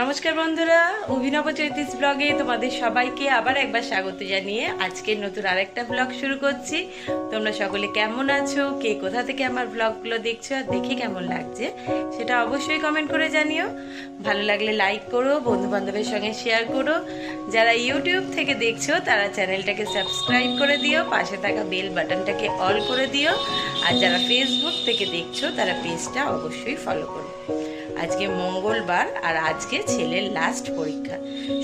নমস্কার বন্ধুরা, অভিনব চৈতিস ব্লগে তোমাদের সবাইকে আবার একবার স্বাগত জানিয়ে আজকের নতুন আরেকটা ব্লগ শুরু করছি। তোমরা সকলে কেমন আছো, কে কোথা থেকে আমার ব্লগগুলো দেখছো আর দেখে কেমন লাগছে সেটা অবশ্যই কমেন্ট করে জানিও। ভালো লাগলে লাইক করো, বন্ধু বান্ধবের সঙ্গে শেয়ার করো। যারা ইউটিউব থেকে দেখছো তারা চ্যানেলটাকে সাবস্ক্রাইব করে দিও, পাশে থাকা বেল বাটনটাকে অল করে দিও। আর যারা ফেসবুক থেকে দেখছো তারা পেজটা অবশ্যই ফলো করো। আজকে মঙ্গলবার আর আজকে ছেলের লাস্ট পরীক্ষা।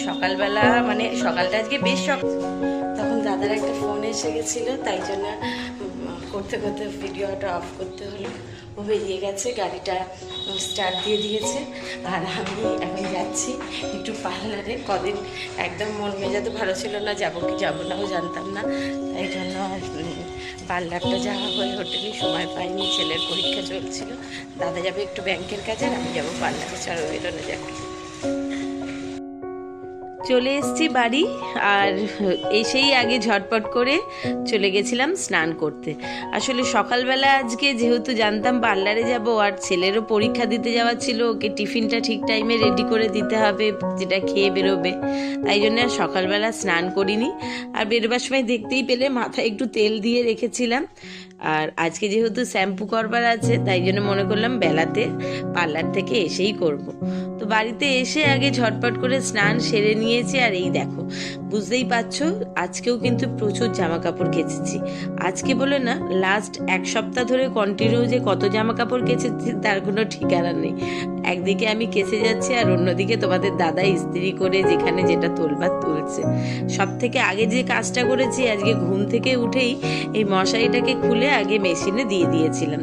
সকালবেলা মানে সকালটা আজকে বেশ তখন দাদার একটা ফোন এসে গেছিলো, তাই জন্য করতে করতে ভিডিওটা অফ করতে হলো। ও বেরিয়ে গেছে, গাড়িটা স্টার্ট দিয়ে দিয়েছে। আর আমি এখন যাচ্ছি একটু পার্লারে। কদিন একদম মন মেজাজ ভালো ছিল না, যাবো কি যাবো নাও জানতাম না, তাই জন্য পার্লারটা যাওয়া হয়ে হোটেলে সময় পাইনি। ছেলের পরীক্ষা চলছিল, দাদা যাবে একটু ব্যাংকের কাজে, আমি যাবো পার্লারে। চলো বেরোনো যাক। চলে এসেছি বাড়ি, আর এসেই আগে ঝটপট করে চলে গেছিলাম স্নান করতে। আসলে সকালবেলা আজকে যেহেতু জানতাম পার্লারে যাব আর ছেলেরও পরীক্ষা দিতে যাওয়া ছিল, ওকে টিফিনটা ঠিক টাইমে রেডি করে দিতে হবে যেটা খেয়ে বেরোবে, তাই জন্য আর সকালবেলা স্নান করিনি। আর বেরোবার সময় দেখতেই পেলে মাথায় একটু তেল দিয়ে রেখেছিলাম। আর আজকে যেহেতু শ্যাম্পু করবার আছে তাই জন্য মনে করলাম বেলাতে পার্লার থেকে এসেই করব। তো বাড়িতে এসে আগে ঝটপট করে স্নান সেরে নিয়েছি। আর এই দেখো, বুঝতেই পারছো আজকেও কিন্তু প্রচুর জামা কাপড় কেচেছি। আজকে বলে না, লাস্ট এক সপ্তাহ ধরে কন্টিনিউ যে কত জামা কাপড় কেচেছি তার কোনো ঠিকানা নেই। একদিকে আমি কেচে যাচ্ছি আর অন্যদিকে তোমাদের দাদা ইস্ত্রি করে যেখানে যেটা তোলবার তুলছে। সব থেকে আগে যে কাজটা করেছি, আজকে ঘুম থেকে উঠেই এই মশারিটাকে খুলে আগে মেশিনে দিয়ে দিয়েছিলাম।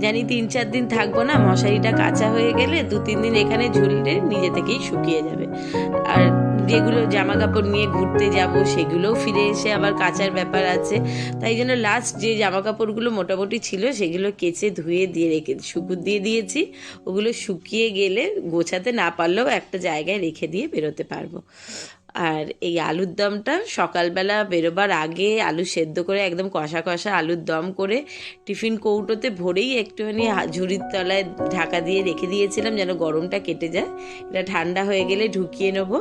জানি 3-4 দিন থাকবো না, মশারিটা কাঁচা হয়ে গেলে 2-3 দিন এখানে ঝুললে নিজে থেকেই শুকিয়ে যাবে। আর যেগুলো জামা কাপড় নিয়ে ঘুরতে যাব সেগুলোও ফিরে এসে আবার কাচার ব্যাপার আছে, তাই জন্য লাস্ট যে জামা কাপড়গুলো মোটামুটি ছিল সেগুলো কেচে ধুয়ে দিয়ে শুকুর দিয়ে দিয়েছি। ওগুলো শুকিয়ে গেলে গোছাতে না পারলেও একটা জায়গায় রেখে দিয়ে বেরোতে পারবো। আর এই আলুর দমটা সকালবেলা বেরোবার আগে আলু সেদ্ধ করে একদম কষা কষা আলুর দম করে টিফিন কৌটোতে ভরেই একটুখানি ঝুড়ির তলায় ঢাকা দিয়ে রেখে দিয়েছিলাম যেন গরমটা কেটে যায়। এটা ঠান্ডা হয়ে গেলে ঢুকিয়ে নেবো।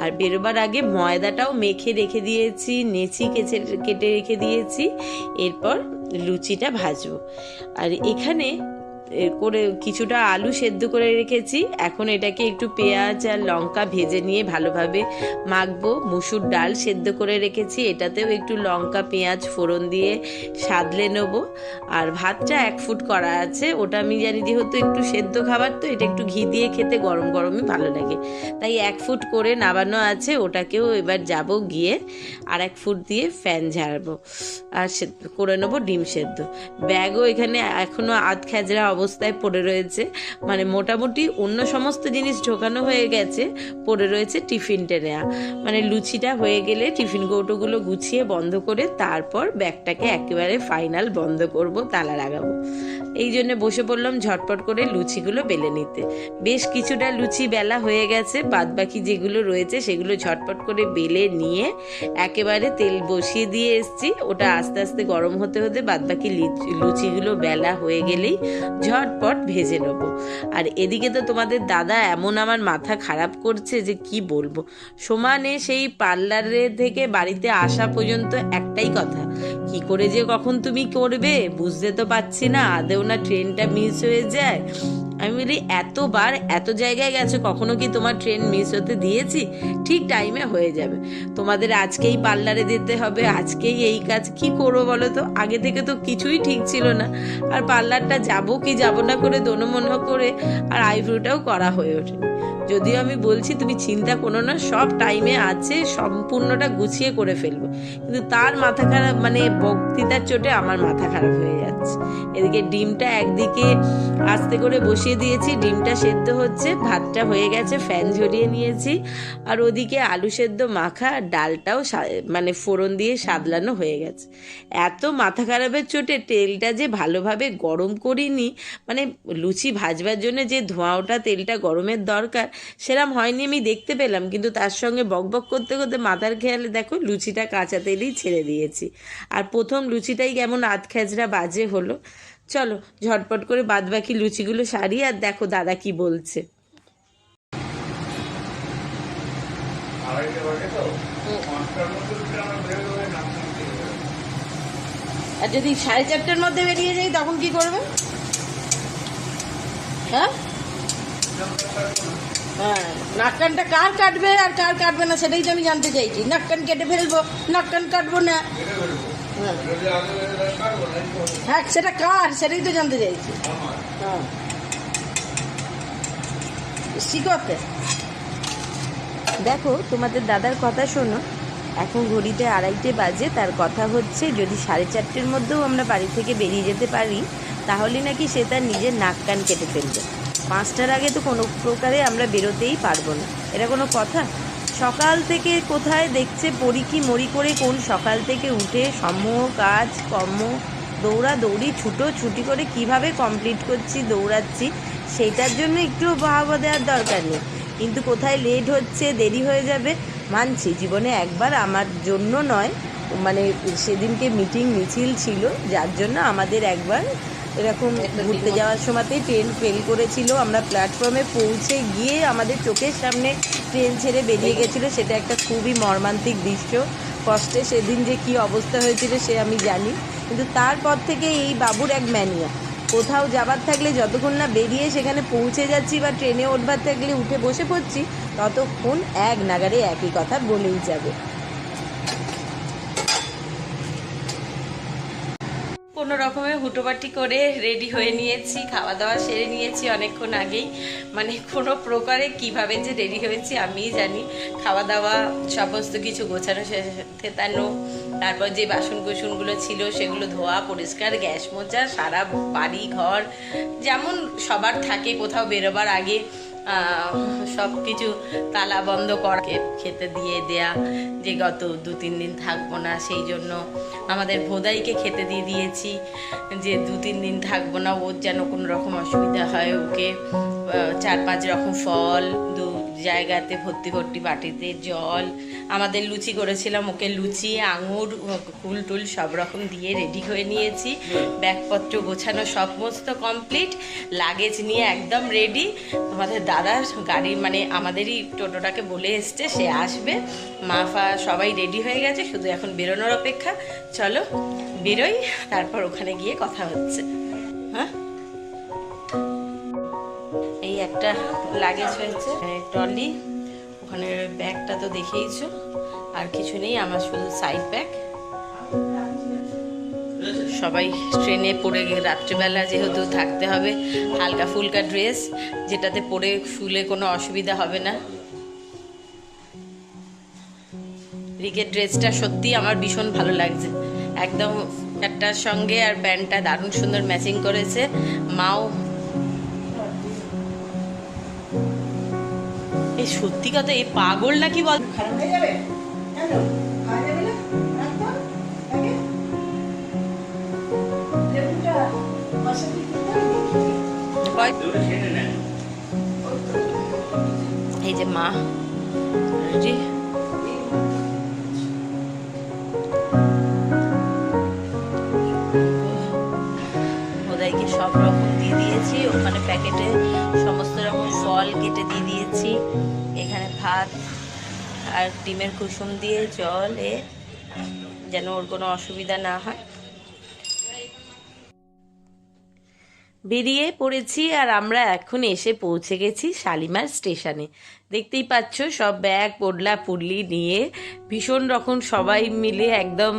আর বেরোবার আগে ময়দাটাও মেখে রেখে দিয়েছি, নেচি কেটে রেখে দিয়েছি। এরপর লুচিটা ভাজবো। আর এখানে করে কিছুটা আলু সেদ্ধ করে রেখেছি। এখন এটাকে একটু পেঁয়াজ আর লঙ্কা ভেজে নিয়ে ভালোভাবে মাখবো। মুসুর ডাল সেদ্ধ করে রেখেছি, এটাতেও একটু লঙ্কা পেঁয়াজ ফোড়ন দিয়ে সাদলে নেবো। আর ভাতটা 1 ফুট করা আছে, ওটা আমি জানি যেহেতু একটু সেদ্ধ খাবার তো এটা একটু ঘি দিয়ে খেতে গরম গরমই ভালো লাগে, তাই 1 ফুট করে নামানো আছে। ওটাকেও এবার যাব গিয়ে আর 1 ফুট দিয়ে ফ্যান ঝাড়বো আর করে নেবো ডিম সেদ্ধ। ব্যাগও এখানে এখনো আধ খেজরা অবস্থায় পড়ে রয়েছে, মানে মোটামুটি অন্য সমস্ত জিনিস ঢোকানো হয়ে গেছে, পড়ে রয়েছে টিফিনটা নেওয়া। মানে লুচিটা হয়ে গেলে টিফিন কৌটোগুলো গুছিয়ে বন্ধ করে তারপর ব্যাগটাকে একেবারে ফাইনাল বন্ধ করব, তালা লাগাবো। এই জন্য বসে পড়লাম ঝটপট করে লুচিগুলো বেলে নিতে। বেশ কিছুটা লুচি বেলা হয়ে গেছে, বাদ বাকি যেগুলো রয়েছে সেগুলো ঝটপট করে বেলে নিয়ে একেবারে তেল বসিয়ে দিয়ে এসছি। ওটা আস্তে আস্তে গরম হতে হতে বাদ বাকি লুচিগুলো বেলা হয়ে গেলেই ঝটপট ভেজে নেব। আর এদিকে তো তোমাদের দাদা এমন আমার মাথা খারাপ করছে যে কি বলবো। সমানে সেই পার্লারে থেকে বাড়িতে আসা পর্যন্ত একটাই কথা, কি করে যে কখন তুমি করবে বুঝতে তো পারছি না, আদেও না ট্রেনটা মিস হয়ে যায়। আমি বলি এতবার এত জায়গায় গেছো, কখনো কি তোমার ট্রেন মিস হতে দিয়েছি? ঠিক টাইমে হয়ে যাবে। তোমাদের আজকেই পার্লারে যেতে হবে, আজকেই এই কাজ, কি করবো বলো তো? আগে থেকে তো কিছুই ঠিক ছিল না, আর পার্লারটা যাবো কি যাবো না করে দোনো করে আর আইব্রোটাও করা হয়ে ওঠেনি। যদিও আমি বলছি তুমি চিন্তা করো না, সব টাইমে আছে, সম্পূর্ণটা গুছিয়ে করে ফেলবো, কিন্তু তার মাথা খারাপ, মানে বক্তৃতার চোটে আমার মাথা খারাপ হয়ে যাচ্ছে। এদিকে ডিমটা একদিকে আস্তে করে বসিয়ে দিয়েছি, ডিমটা সেদ্ধ হচ্ছে, ভাতটা হয়ে গেছে, ফ্যান ঝরিয়ে নিয়েছি। আর ওদিকে আলু সেদ্ধ মাখা আর ডালটাও মানে ফোড়ন দিয়ে সাদলানো হয়ে গেছে। এত মাথা খারাপের চোটে তেলটা যে ভালোভাবে গরম করিনি, মানে লুচি ভাজবার জন্য যে ধোঁয়াটা তেলটা গরমের দরকার সেরম হয়নি আমি দেখতে পেলাম, কিন্তু তার সঙ্গে বকবক করতে করতে মাথার খেয়ালে দেখো লুচিটা কাঁচা তেলেই ছেড়ে দিয়েছি। আর প্রথম লুচিটাই কেমন আধ খেজরা বাজে হলো। চলো ঝটপট করে বাদ বাকি লুচিগুলো সারি আর দেখো দাদা কি বলছে। আর যদি 4:30টার মধ্যে বেরিয়ে যাই তখন কি করবে? হ্যাঁ, হ্যাঁ, নাক কানটা কার কাটবে আর কার কাটবে না সেটাই তো আমি জানতে চাইছি। নাক কান কেটে ফেলবো, নাক কান কাটবো না। হ্যাঁ, সেটা কার সেটাই তো জানতে চাইছি। হ্যাঁ, শিখতে দেখো তোমাদের দাদার কথা শোনো। এখন ঘড়িতে 2:30 বাজে। তার কথা হচ্ছে যদি 4:30টার মধ্যেও আমরা বাড়ি থেকে বেরিয়ে যেতে পারি তাহলে নাকি সে তার নিজের নাক কান কেটে ফেলবে। 5টার আগে তো কোনো প্রকারে আমরা বেরোতেই পারবো না। এটা কোনো কথা? সকাল থেকে কোথায় দেখছে পড়ি মরি করে কোন সকাল থেকে উঠে সমূহ কাজ কর্ম দৌড়াদৌড়ি ছুটি করে কিভাবে কমপ্লিট করছি, দৌড়াচ্ছি, সেইটার জন্য একটু বাহবা দেওয়ার দরকার নেই। কিন্তু কোথায় লেট হচ্ছে, দেরি হয়ে যাবে, মানছি জীবনে একবার আমার জন্য নয়, মানে সেদিনকে মিটিং মিছিল ছিল যার জন্য আমাদের একবার এরকম ঘুরতে যাওয়ার সময়তেই ট্রেন ফেল করেছিল। আমরা প্ল্যাটফর্মে পৌঁছে গিয়ে আমাদের চোখের সামনে ট্রেন ছেড়ে বেরিয়ে গেছিলো। সেটা একটা খুবই মর্মান্তিক দৃশ্য। কষ্টে সেদিন যে কী অবস্থা হয়েছিল সে আমি জানি। কিন্তু তারপর থেকে এই বাবুর এক ম্যানিয়া, কোথাও যাবার থাকলে যতক্ষণ না বেরিয়ে সেখানে পৌঁছে যাচ্ছি বা ট্রেনে উঠবার থাকলে উঠে বসে পড়ছি ততক্ষণ এক নাগারে একই কথা বলেই যাবে। কোনো রকমে হুটোপাটি করে রেডি হয়ে নিয়েছি, খাওয়া দাওয়া সেরে নিয়েছি অনেকক্ষণ আগেই। মানে কোনো প্রকারে কিভাবে যে রেডি হয়েছি আমিই জানি। খাওয়া দাওয়া সমস্ত কিছু গোছানো থেতানো, তারপর যে বাসন কুসনগুলো ছিল সেগুলো ধোয়া পরিষ্কার, গ্যাস মোছা, সারা বাড়ি ঘর যেমন সবার থাকে কোথাও বেরোবার আগে সব কিছু তালা বন্ধ করা, খেতে দিয়ে দেয়া, যে গত 2-3 দিন থাকবো না সেই জন্য আমাদের ভোদাইকে খেতে দিয়ে দিয়েছি যে 2-3 দিন থাকবো না, ওর যেন কোনো রকম অসুবিধা হয়। ওকে 4-5 রকম ফল, 2 জায়গাতে ভর্তি বাটিতে জল, আমাদের লুচি করেছিলাম, ওকে লুচি, আঙুর, কুল টুল সব রকম দিয়ে রেডি হয়ে নিয়েছি। ব্যাগপত্র গোছানো সমস্ত কমপ্লিট, লাগেজ নিয়ে একদম রেডি। তোমাদের দাদার গাড়ি মানে আমাদেরই টোটোটাকে বলে এসছে সে আসবে, মা ফা সবাই রেডি হয়ে গেছে, শুধু এখন বেরোনোর অপেক্ষা। চলো বেরোই, তারপর ওখানে গিয়ে কথা হচ্ছে। হ্যাঁ, এই একটা লাগেজ হয়েছে, ট্রলি, ওখানে ব্যাগটা তো দেখেইছো, আর কিছু নেই, আমার শুধু সাইড ব্যাগ। সবাই ট্রেনে পড়ে রাত্রিবেলা যেহেতু থাকতে হবে, হালকা ফুলকা ড্রেস যেটাতে পরে শুলে কোনো অসুবিধা হবে না। রিকের ড্রেসটা সত্যি আমার ভীষণ ভালো লাগছে, একদম একটার সঙ্গে, আর প্যান্টটা দারুণ সুন্দর ম্যাচিং করেছে। মাও এই সত্যি কথা, এই পাগল নাকি বল, এই যে মা ওদেরকে সব রকম দিয়ে দিয়েছি, ওখানে প্যাকেটে সমস্ত রকম ফল কেটে দিয়ে দিয়েছি, এখানে ভাত আর ডিমের কুসুম দিয়ে জল, যেন ওর কোনো অসুবিধা না হয়। বেরিয়ে পড়েছি আর আমরা এখন এসে পৌঁছে গেছি শালিমার স্টেশনে। দেখতেই পাচ্ছ সব ব্যাগ পোডলা পুডলি নিয়ে ভীষণ রকম সবাই মিলে একদম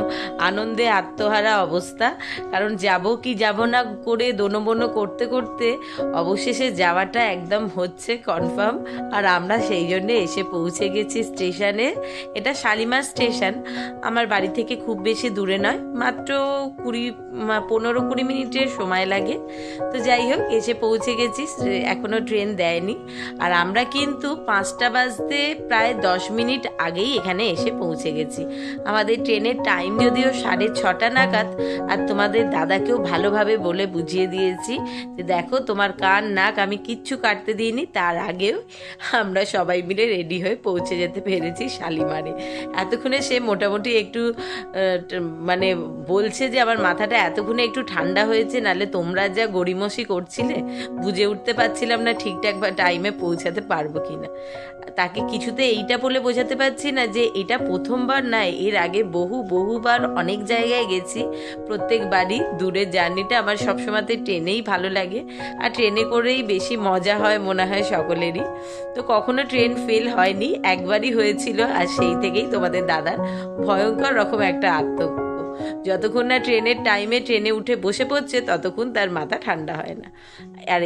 আনন্দে আত্মহারা অবস্থা। কারণ যাব কি যাব না করে দোনোবনো করতে করতে অবশেষে যাওয়াটা একদম হচ্ছে কনফার্ম। আর আমরা সেই জন্যে এসে পৌঁছে গেছি স্টেশনে। এটা শালিমার স্টেশন, আমার বাড়ি থেকে খুব বেশি দূরে নয়, মাত্র 15-20 মিনিটের সময় লাগে। তো যাই হোক, এসে পৌঁছে গেছি, এখনও ট্রেন দেয়নি। আর আমরা কিন্তু 5টা বাজতে প্রায় 10 মিনিট আগেই এখানে এসে পৌঁছে গেছি। আমাদের ট্রেনের টাইম যদিও 6:30 নাগাদ, আর তোমাদের দাদাকেও ভালোভাবে বলে বুঝিয়ে দিয়েছি যে দেখো তোমার কান নাক আমি কিচ্ছু কাটতে দিইনি, তার আগেও আমরা সবাই মিলে রেডি হয়ে পৌঁছে যেতে পেরেছি শালিমারে। এতক্ষণে সে মোটামুটি একটু মানে বলছে যে আমার মাথাটা এতক্ষণে একটু ঠান্ডা হয়েছে, নাহলে তোমরা যা গড়িমসি করছিলে বুঝে উঠতে পারছিলাম না ঠিকঠাক বা টাইমে পৌঁছাতে পারবো কিনা। তাকে কিছুতে এইটা বলে বোঝাতে পারছি না যে এটা প্রথমবার না, এর আগে বহুবার অনেক জায়গায় গেছি। প্রত্যেকবারই দূরের জার্নিটা আমার সবসময়তে ট্রেনেই ভালো লাগে, আর ট্রেনে করেই বেশি মজা হয় মনে হয় সকলেরই। তো কখনো ট্রেন ফেল হয়নি, একবারই হয়েছিল, আর সেই থেকেই তোমাদের দাদার ভয়ঙ্কর রকম একটা আতঙ্ক। যতক্ষণ না ট্রেনের টাইমে ট্রেনে উঠে বসে পড়ছে ততক্ষণ তার মাথা ঠান্ডা হয় না। আর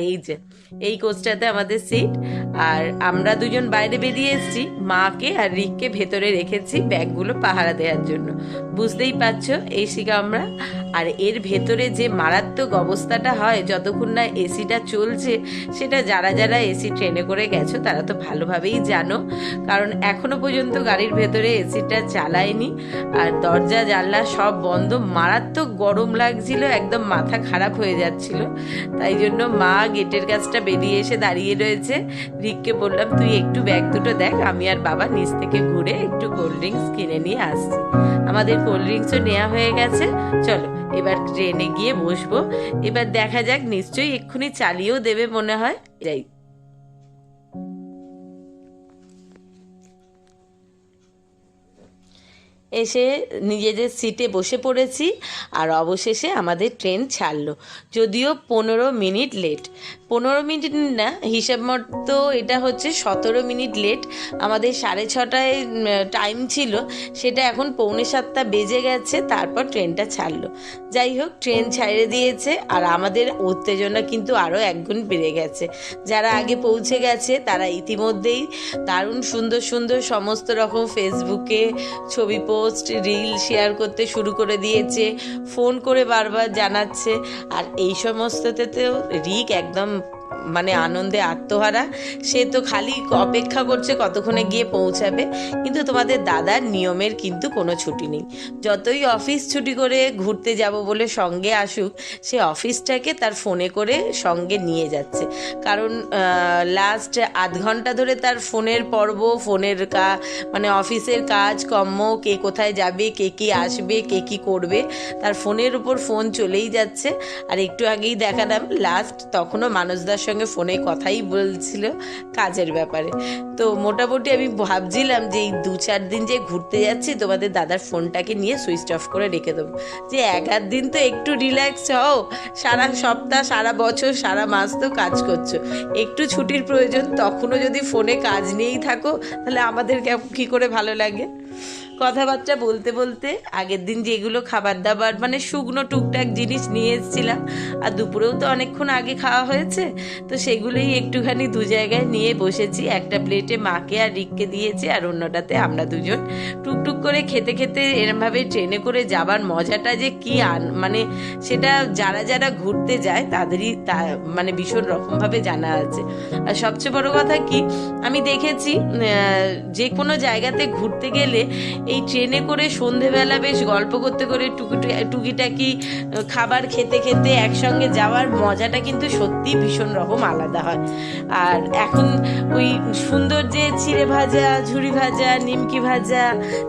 এই কোচটাতে আমাদের সিট, আর আমরা দুজন বাইরে বেরিয়ে এসেছি, মাকে আর রিককে ভেতরে রেখেছি ব্যাগগুলো পাহারা দেওয়ার জন্য। বুঝতেই পারছো এসি কামরা, আর এর ভেতরে যে মারাত্মক অবস্থাটা হয় যতক্ষণ না এসিটা চলছে, সেটা যারা যারা এসি ট্রেনে করে গেছো তারা তো ভালোভাবেই জানো, কারণ এখনো পর্যন্ত গাড়ির ভেতরে এসিটা চালায়নি, আর দরজা জানলা সব বন্ধ। মারাত্মক গরম লাগছিল, একদম মাথা খারাপ হয়ে যাচ্ছিল। তাই জন্য মা গেটের কাছটা বেরিয়ে এসে দাঁড়িয়ে রয়েছে। রিককে বললাম তুই একটু ব্যাগ দুটো দেখ, আমি আর বাবা নিচ থেকে ঘুরে একটু কোল্ড ড্রিঙ্কস কিনে নিয়ে আসছি। আমাদের কোল্ড ড্রিঙ্কসও নেওয়া হয়ে গেছে। চলো এবার ট্রেনে গিয়ে বসবো। এবার দেখা যাক, নিশ্চয়ই এক্ষুনি চালিয়েও দেবে মনে হয়। যাই, এসে নিজেদের সিটে বসে পড়েছি, আর অবশেষে আমাদের ট্রেন ছাড়লো, যদিও 15 মিনিট লেট। 15 মিনিট না, হিসাব মতো এটা হচ্ছে 17 মিনিট লেট। আমাদের 6:30টায় টাইম ছিল, সেটা এখন 6:45 বেজে গেছে, তারপর ট্রেনটা ছাড়লো। যাই হোক, ট্রেন ছেড়ে দিয়েছে, আর আমাদের উত্তেজনা কিন্তু আরও একগুণ বেড়ে গেছে। যারা আগে পৌঁছে গেছে তারা ইতিমধ্যেই দারুণ সুন্দর সুন্দর সমস্ত রকম ফেসবুকে ছবি পোস্ট রিল শেয়ার করতে শুরু করে দিয়েছে, ফোন করে বারবার জানাচ্ছে। আর এই সমস্ততেও রিক একদম মানে আনন্দে আত্মহারা। সে তো খালি অপেক্ষা করছে কতক্ষণে গিয়ে পৌঁছাবে। কিন্তু তোমাদের দাদার নিয়মের কিন্তু কোনো ছুটি নেই। যতই অফিস ছুটি করে ঘুরতে যাব বলে সঙ্গে আসুক, সে অফিসটাকে তার ফোনে করে সঙ্গে নিয়ে যাচ্ছে। কারণ লাস্ট আধ ঘন্টা ধরে তার ফোনের পর্ব, মানে অফিসের কাজ কর্ম, কে কোথায় যাবে, কে কি আসবে, কে কি করবে, তার ফোনের উপর ফোন চলেই যাচ্ছে। আর একটু আগেই দেখালাম লাস্ট, তখনও মানুষদার সঙ্গে ফোনে কথাই বলছিল কাজের ব্যাপারে। তো মোটামুটি আমি ভাবছিলাম যে এই 2-4 দিন যে ঘুরতে যাচ্ছি, তোমাদের দাদার ফোনটাকে নিয়ে সুইচ অফ করে রেখে দেবো, যে 1-8 দিন তো একটু রিল্যাক্স হও। সারা সপ্তাহ, সারা বছর, সারা মাস তো কাজ করছো, একটু ছুটির প্রয়োজন। তখনও যদি ফোনে কাজ নিয়েই থাকো, তাহলে আমাদের কী করে ভালো লাগে। কথাবার্তা বলতে বলতে আগের দিন যেগুলো খাবার দাবার মানে শুকনো টুকটাক জিনিস নিয়ে এসেছিলাম, আর দুপুরেও তো অনেকক্ষণ আগে খাওয়া হয়েছে, তো সেগুলোই একটুখানি 2 জায়গায় নিয়ে বসেছি। একটা প্লেটে মাকে আর রিককে দিয়েছি, আর অন্যটাতে আমরা দুজন টুকটুক করে খেতে খেতে। এরমভাবে ট্রেনে করে যাবার মজাটা যে কি মানে সেটা যারা যারা ঘুরতে যায় তাদেরই মানে ভীষণ রকমভাবে জানা আছে। আর সবচেয়ে বড় কথা কি, আমি দেখেছি যে কোনো জায়গাতে ঘুরতে গেলে এই ট্রেনে করে সন্ধেবেলা বেশ গল্প করতে করে টুকিটাকি খাবার খেতে খেতে একসঙ্গে যাওয়ার মজাটা কিন্তু সত্যি ভীষণ রকম আলাদা হয়। আর এখন ওই সুন্দর যে চিড়ে ভাজা, ঝুড়ি ভাজা, নিমকি ভাজা,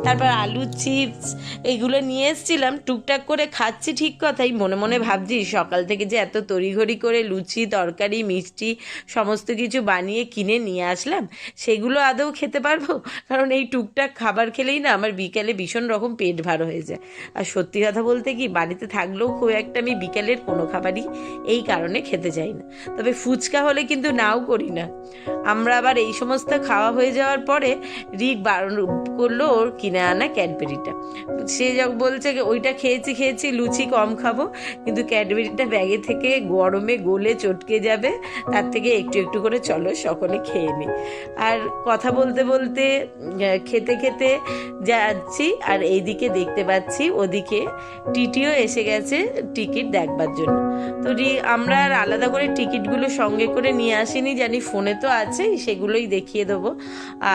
তারপর আলুর চিপস, এইগুলো নিয়ে এসেছিলাম, টুকটাক করে খাচ্ছি ঠিক কথাই, মনে মনে ভাবছি সকাল থেকে যে এত তড়িঘড়ি করে লুচি তরকারি মিষ্টি সমস্ত কিছু বানিয়ে কিনে নিয়ে আসলাম, সেগুলো আদৌ খেতে পারবো? কারণ এই টুকটাক খাবার খেলেই না আমার বিকেলে ভীষণ রকম পেট ভার হয়ে যায়। আর সত্যি কথা বলতে কি, বাড়িতে থাকলেও খুব একটা আমি বিকেলের কোনো খাবারই এই কারণে খেতে চাই না। তবে ফুচকা হলে কিন্তু নাও করি না। আমরা আবার এই সমস্ত খাওয়া হয়ে যাওয়ার পরে রিক বারণ করলো ওর কিনে আনা ক্যাডবেরিটা। সে যখন বলছে ওইটা খেয়েছি লুচি কম খাবো, কিন্তু ক্যাডবেরিটা ব্যাগে থেকে গরমে গলে চটকে যাবে, তার থেকে একটু একটু করে চলো সকলে খেয়ে নিই। আর কথা বলতে বলতে খেতে খেতে যাচ্ছি, আর এইদিকে দেখতে পাচ্ছি ওদিকে টিটিও এসে গেছে টিকিট দেখবার জন্য। তো আমরা আর আলাদা করে টিকিটগুলো সঙ্গে করে নিয়ে আসিনি, জানি ফোনে তো আছে, সেগুলোই দেখিয়ে দেবো।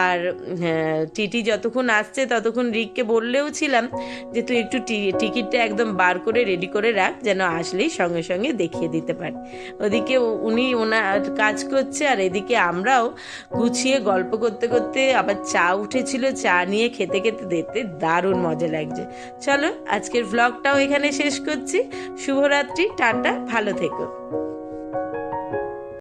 আর টিটি যতক্ষণ আসছে ততক্ষণ রিককে বললেও ছিলাম যে তুই একটু টিকিটটা একদম বার করে রেডি করে রাখ, যেন আসলেই সঙ্গে সঙ্গে দেখিয়ে দিতে পারে। ওদিকে উনি ওনার কাজ করছে, আর এদিকে আমরাও গুছিয়ে গল্প করতে করতে, আবার চা উঠেছিল, চা নিয়ে খেতে খেতে দেখতে দারুণ মজা লাগছে। চলো আজকের ভ্লগটাও এখানে শেষ করছি। শুভরাত্রি, টাটা, ভালো থেকো।